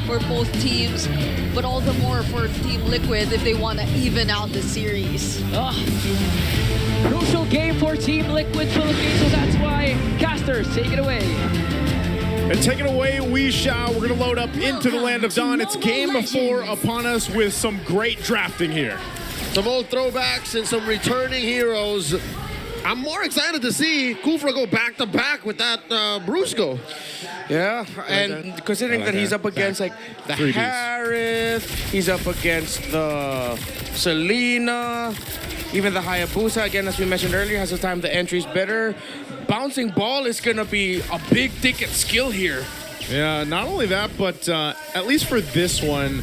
for both teams, but all the more for Team Liquid if they want to even out the series. Crucial game for Team Liquid Philippines, so that's why Casters take it away. And take it away, we shall. We're going to load up into the Land of Dawn. It's game 4 upon us with some great drafting here. Some old throwbacks and some returning heroes. I'm more excited to see Kufra go back-to-back with that Brusko. Yeah, and considering that he's up against like the Harith, he's up against the Selena, even the Hayabusa, again, as we mentioned earlier, has the time the entry's better. Bouncing ball is going to be a big ticket skill here. Yeah, not only that, but at least for this one,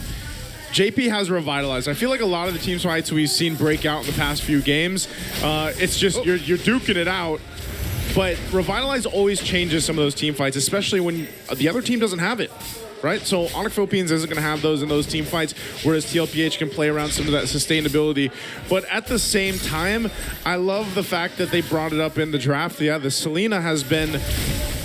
Jaypee has revitalized. I feel like a lot of the team fights we've seen break out in the past few games, it's just you're duking it out. But Revitalize always changes some of those team fights, especially when the other team doesn't have it, right? So ONIC Philippines isn't going to have those in those team fights, whereas TLPH can play around some of that sustainability. But at the same time, I love the fact that they brought it up in the draft. Yeah, the Selena has been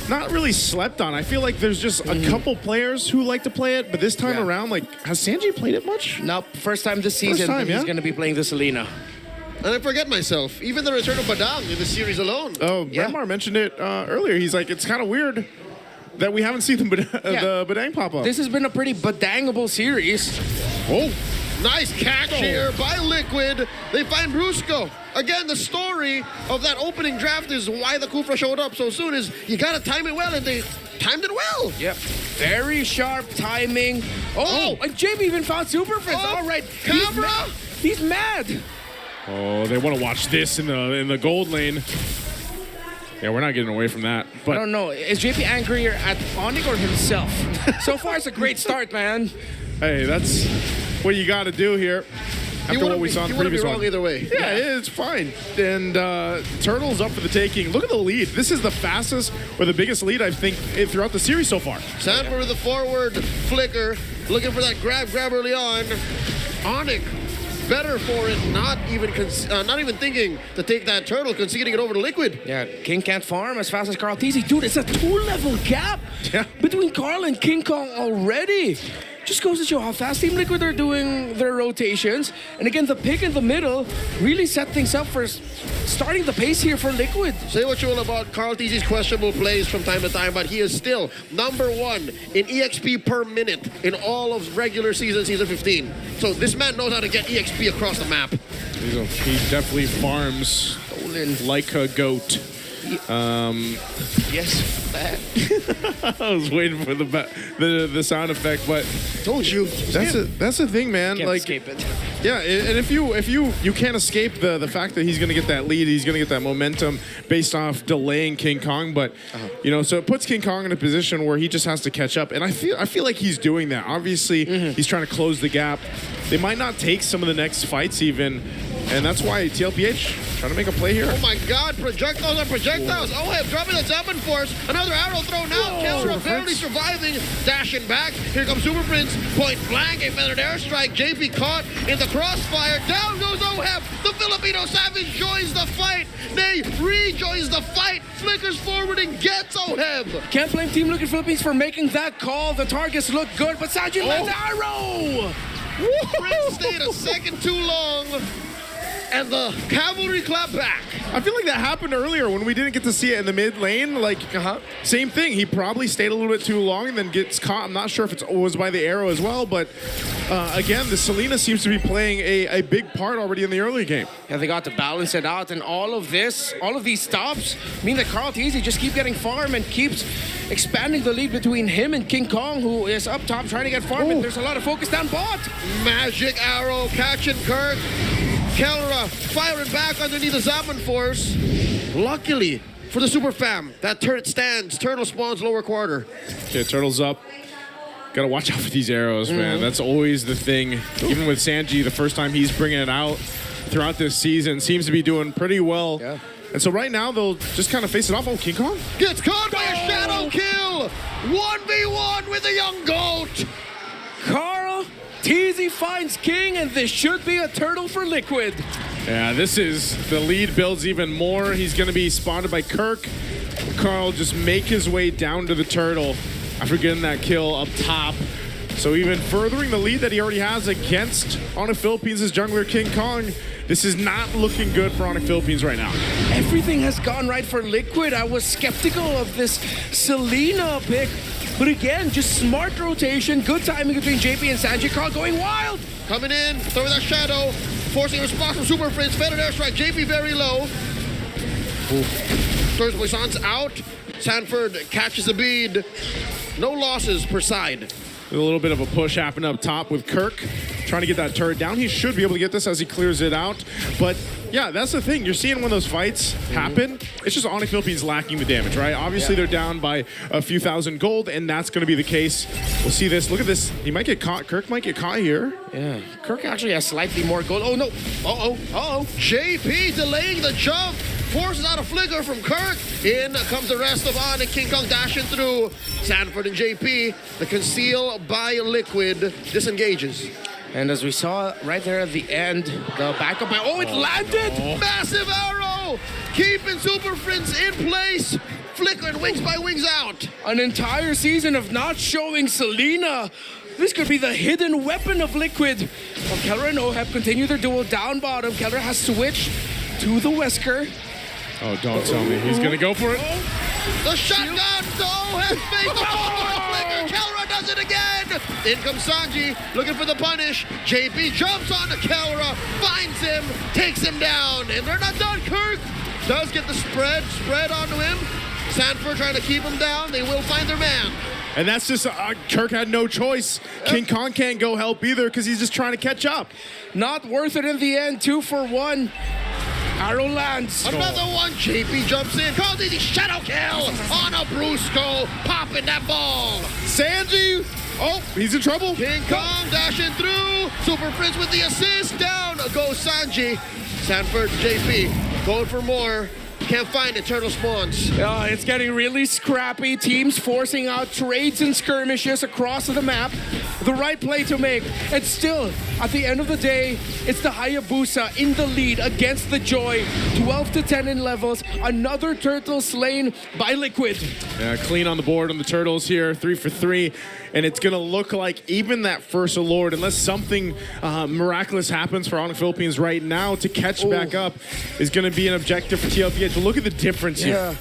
not really slept on. I feel like there's just a couple players who like to play it, but this time around, like, has Sanji played it much? Nope, first time this season he's going to be playing the Selena. And I forget myself, even the return of Badang in the series alone. Oh, RENMAR mentioned it earlier. He's like, it's kind of weird that we haven't seen the Badang pop up. This has been a pretty Badangable series. Oh, nice catch here by Liquid. They find Brusko. Again, the story of that opening draft is why the Kufra showed up so soon is you got to time it well, and they timed it well. Yep. Very sharp timing. Oh, and Jaypee even found SuperFrince. All right. Camera. He's mad. Oh, they want to watch this in the gold lane. Yeah, we're not getting away from that. But I don't know. Is Jaypee angrier at ONIC or himself? So far, it's a great start, man. Hey, that's what you got to do here. After what we saw in the previous one. Either way. Yeah, it's fine. And Turtle's up for the taking. Look at the lead. This is the fastest or the biggest lead, I think, throughout the series so far. Sanford with the forward flicker, looking for that grab early on. ONIC better for it, not even thinking to take that turtle, conceding it over to Liquid. Yeah, King can't farm as fast as KarlTzy. Dude, it's a 2-level gap between Karl and King Kong already. Just goes to show how fast Team Liquid are doing their rotations. And again, the pick in the middle really set things up for starting the pace here for Liquid. Say what you will about KarlTzy's questionable plays from time to time, but he is still #1 in EXP per minute in all of regular season 15. So this man knows how to get EXP across the map. He definitely farms like a goat. Yes, I was waiting for the sound effect, but told you. That's the thing, man. Can't like, escape it. Yeah, and if you can't escape the fact that he's going to get that lead, he's going to get that momentum based off delaying King Kong, but you know, so it puts King Kong in a position where he just has to catch up, and I feel like he's doing that. Obviously, he's trying to close the gap. They might not take some of the next fights even, and that's why TLPH trying to make a play here. Oh my God, projectiles on projectiles. Oheb dropping the Zeppelin Force. Another arrow thrown out. Kelra barely surviving, dashing back. Here comes SuperFrince, point blank, a feathered airstrike. Jaypee caught in the crossfire. Down goes Oheb. The Filipino Savage joins the fight. Nay, rejoins the fight. Flickers forward and gets Oheb. Can't blame Team Liquid Philippines for making that call. The targets look good, but Sanji lands the arrow. Prince stayed a second too long. And the cavalry clap back. I feel like that happened earlier when we didn't get to see it in the mid lane. Like, same thing. He probably stayed a little bit too long and then gets caught. I'm not sure if it was by the arrow as well, but again, the Selena seems to be playing a big part already in the early game. Yeah, they got to balance it out, and all of these stops mean that KarlTzy just keep getting farm and keeps expanding the lead between him and King Kong, who is up top trying to get farm, and there's a lot of focus down bot. Magic arrow catching Kirk. Kelra firing back underneath the Zeppelin Force. Luckily for the Super Fam, that turret stands. Turtle spawns lower quarter. Okay, Turtle's up. Gotta watch out for these arrows, man. That's always the thing. Even with Sanji, the first time he's bringing it out throughout this season, seems to be doing pretty well. Yeah. And so right now, they'll just kind of face it off. Oh, King Kong? Gets caught by a shadow kill. 1v1 with a young goat. KarlTzy finds King, and this should be a turtle for Liquid. Yeah, this is, the lead builds even more. He's going to be spotted by Kirk. Karl just make his way down to the turtle after getting that kill up top. So even furthering the lead that he already has against ONIC Philippines' jungler King Kong, this is not looking good for ONIC Philippines right now. Everything has gone right for Liquid. I was skeptical of this Selena pick. But again, just smart rotation, good timing between Jaypee and Sanji. Karl going wild. Coming in, throwing that shadow, forcing a response from SuperFrince. Feathered airstrike, Jaypee very low. Throws Poisson's out. Sanford catches a bead. No losses per side. A little bit of a push happened up top with Kirk trying to get that turret down. He should be able to get this as he clears it out. But yeah, that's the thing. You're seeing when those fights happen, it's just ONIC Philippines lacking the damage, right? Obviously, they're down by a few thousand gold, and that's going to be the case. We'll see this. Look at this. He might get caught. Kirk might get caught here. Yeah, Kirk actually has slightly more gold. Oh, no. Uh-oh. Jaypee delaying the jump. Forces out a flicker from Kirk. In comes the rest of ONIC. King Kong dashing through. Sanford and Jaypee. The conceal by Liquid disengages. And as we saw right there at the end, the backup. Oh, it landed! Massive arrow! Keeping SuperFrince in place. Flickering wings by wings out. An entire season of not showing Selena. This could be the hidden weapon of Liquid. Well, Kelra and Oheb continue their duel down bottom. Kelra has switched to the Wesker. Oh, don't tell me. He's going to go for it. The shotgun to Oheb's face. The flicker. Kelra does it again. In comes Sanji looking for the punish. Jaypee jumps onto Kelra, finds him, takes him down. And they're not done. Kirk does get the spread onto him. Sanford trying to keep him down. They will find their man. And that's just, Kirk had no choice. King Kong can't go help either because he's just trying to catch up. Not worth it in the end. 2 for 1. Arrow lands. Another one. Jaypee jumps in. KarlTzy shadow kill on a Brusko. Popping that ball. Sanji. Oh, he's in trouble. King Kong dashing through. SuperFrince with the assist. Down goes Sanji. Sanford, Jaypee going for more. Can't find it. Turtle spawns. It's getting really scrappy. Teams forcing out trades and skirmishes across the map. The right play to make. And still, at the end of the day, it's the Hayabusa in the lead against the Joy. 12 to 10 in levels. Another turtle slain by Liquid. Yeah, clean on the board on the turtles here. 3 for 3. And it's going to look like even that first Lord, unless something miraculous happens for ONIC Philippines right now to catch back up, is going to be an objective for TLPH. But look at the difference here. Yeah.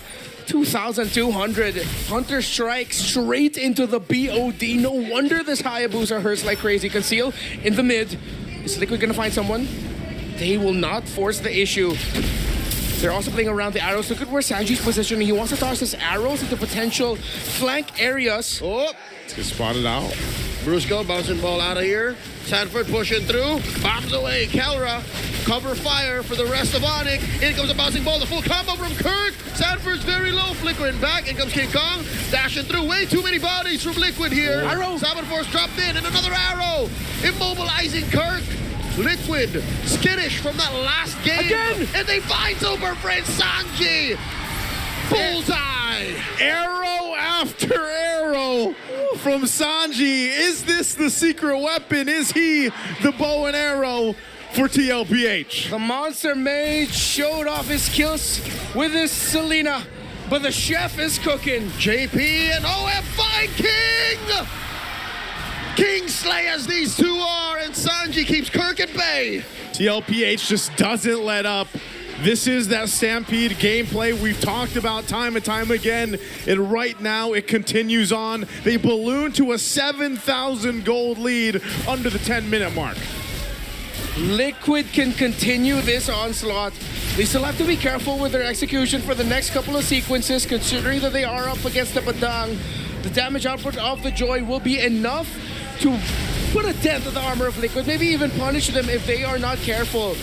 2,200. Hunter strike straight into the BOD. No wonder this Hayabusa hurts like crazy. Conceal in the mid. Is Liquid going to find someone? They will not force the issue. They're also playing around the arrows. Look at where Sanji's positioning. He wants to toss his arrows into potential flank areas. Oh, Let's get spotted out. Brusko bouncing ball out of here. Sanford pushing through. Bombs away. Kelra cover fire for the rest of ONIC. In comes a bouncing ball. The full combo from Kirk. Sanford's very low. Flickering back. In comes King Kong. Dashing through. Way too many bodies from Liquid here. Arrow. Sabot Force dropped in. And another arrow. Immobilizing Kirk. Liquid skittish from that last game. Again. And they find SuperFrince. Sanji. Bullseye. Arrow after arrow from Sanji. Is this the secret weapon? Is he the bow and arrow for TLPH? The Monster Mage showed off his kills with his Selena, but the chef is cooking. Jaypee and Oheb find King! King Slayers these two are, and Sanji keeps Kirk at bay. TLPH just doesn't let up. This is that Stampede gameplay we've talked about time and time again, and right now it continues on. They balloon to a 7,000 gold lead under the 10-minute mark. Liquid can continue this onslaught. They still have to be careful with their execution for the next couple of sequences, considering that they are up against the Badang. The damage output of the Joy will be enough to put a dent in the armor of Liquid, maybe even punish them if they are not careful.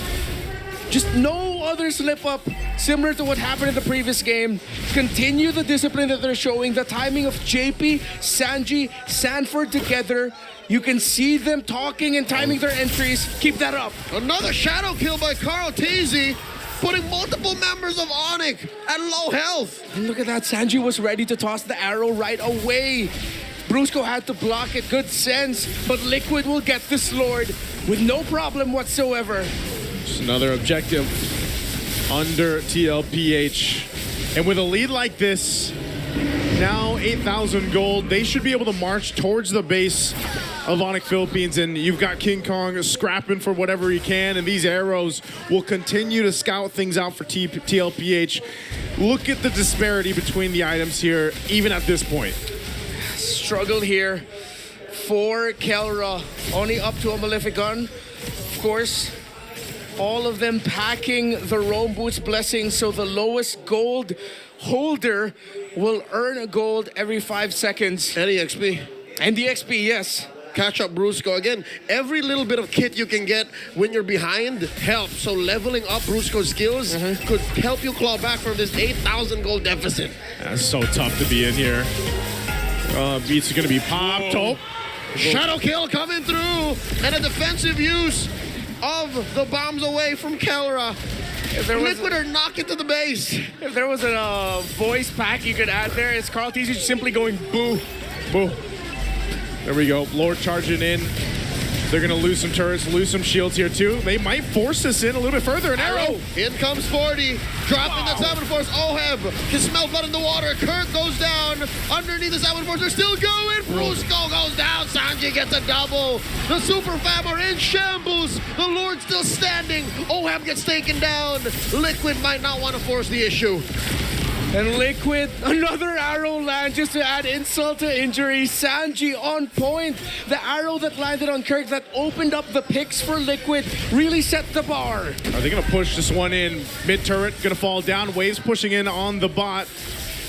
Just no other slip-up similar to what happened in the previous game. Continue the discipline that they're showing. The timing of Jaypee, Sanji, Sanford together. You can see them talking and timing their entries. Keep that up. Another shadow kill by KarlTzy, putting multiple members of ONIC at low health. And look at that. Sanji was ready to toss the arrow right away. Brusko had to block it. Good sense. But Liquid will get this Lord with no problem whatsoever. Just another objective under TLPH. And with a lead like this, now 8,000 gold, they should be able to march towards the base of ONIC Philippines, and you've got King Kong scrapping for whatever he can, and these arrows will continue to scout things out for TLPH. Look at the disparity between the items here, even at this point. Struggle here for Kelra. Only up to a Malefic Gun. Of course, all of them packing the Rome Boots Blessing, so the lowest gold holder will earn a gold every 5 seconds. Any XP. And the XP, yes. Catch up Brusko. Again, every little bit of kit you can get when you're behind helps. So leveling up Brusko's skills could help you claw back from this 8,000 gold deficit. That's so tough to be in here. Beats are going to be popped. Oh. Shadow kill coming through. And a defensive use of the bombs away from Kelra. Liquid are knocking to the base. If there was a voice pack you could add there, it's KarlTzy simply going boo. Boo. There we go. Lord charging in. They're going to lose some turrets, lose some shields here too. They might force us in a little bit further. An arrow. In comes 40. Dropping the 7 Force. Oheb can smell blood in the water. Kirk goes down. Underneath the 7 Force. They're still going. Brusko goes down. Sanji gets a double. The Super Fam are in shambles. The Lord still standing. Oheb gets taken down. Liquid might not want to force the issue. And Liquid, another arrow land just to add insult to injury. Sanji on point. The arrow that landed on Kirk that opened up the picks for Liquid really set the bar. Are they going to push this one in? Mid turret going to fall down. Waves pushing in on the bot.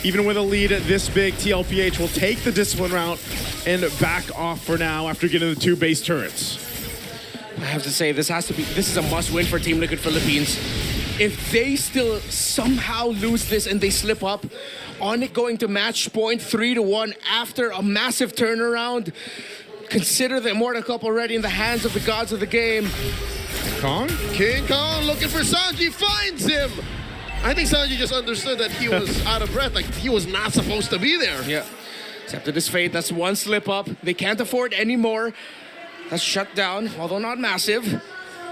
Even with a lead this big, TLPH will take the discipline route and back off for now after getting the 2 base turrets. I have to say, this is a must-win for Team Liquid Philippines. If they still somehow lose this and they slip up, ONIC going to match point 3-1 after a massive turnaround. Consider the Immortal Cup already in the hands of the gods of the game. Kong? King Kong looking for Sanji, finds him. I think Sanji just understood that he was out of breath, like he was not supposed to be there. Yeah, accepted his fate. That's one slip up. They can't afford any more. That's shut down, although not massive.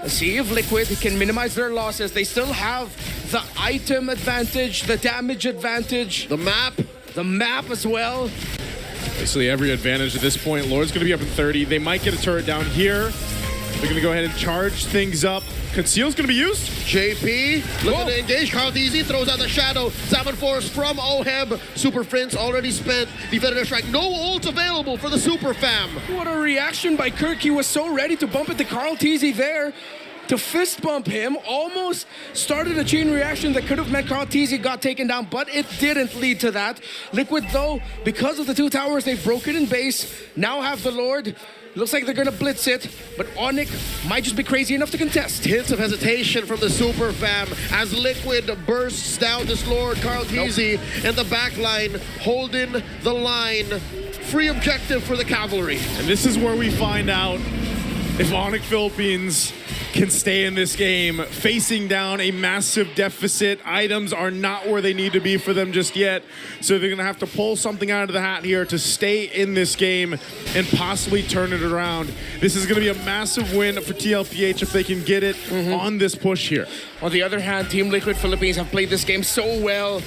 Let's see if Liquid can minimize their losses. They still have the item advantage, the damage advantage, the map as well. Basically every advantage at this point. Lord's going to be up in 30. They might get a turret down here. They're going to go ahead and charge things up. Conceal's going to be used. Jaypee looking to engage. KarlTzy throws out the shadow. 7 Force from Oheb. SuperFrince already spent. Defender strike. No ult available for the Super Fam. What a reaction by Kirk. He was so ready to bump into KarlTzy there. To fist bump him, almost started a chain reaction that could have meant KarlTzy got taken down, but it didn't lead to that. Liquid, though, because of the 2 towers they've broken in base, now have the Lord. Looks like they're gonna blitz it, but ONIC might just be crazy enough to contest. Hints of hesitation from the Super Fam as Liquid bursts down this Lord KarlTzy and the back line holding the line. Free objective for the cavalry. And this is where we find out if ONIC Philippines can stay in this game, facing down a massive deficit. Items are not where they need to be for them just yet. So they're going to have to pull something out of the hat here to stay in this game and possibly turn it around. This is going to be a massive win for TLPH if they can get it on this push here. On the other hand, Team Liquid Philippines have played this game so well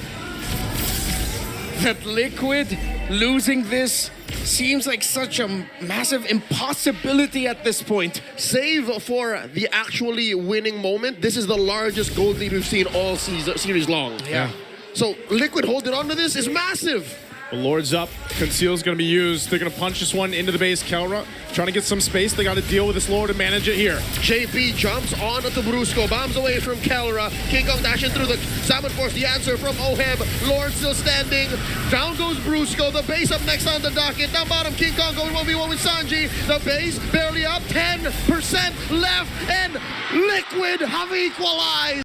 that Liquid losing this seems like such a massive impossibility at this point. Save for the actually winning moment, this is the largest gold lead we've seen all series long. Yeah. So Liquid holding on to this is massive. The Lord's up. Conceal's going to be used. They're going to punch this one into the base. Kelra trying to get some space. They got to deal with this Lord and manage it here. Jaypee jumps on to Brusko. Bombs away from Kelra. King Kong dashing through the 7 Force. The answer from Oheb. Lord still standing. Down goes Brusko. The base up next on the docket. Down bottom, King Kong going 1v1 with Sanji. The base barely up. 10% left. And Liquid have equalized.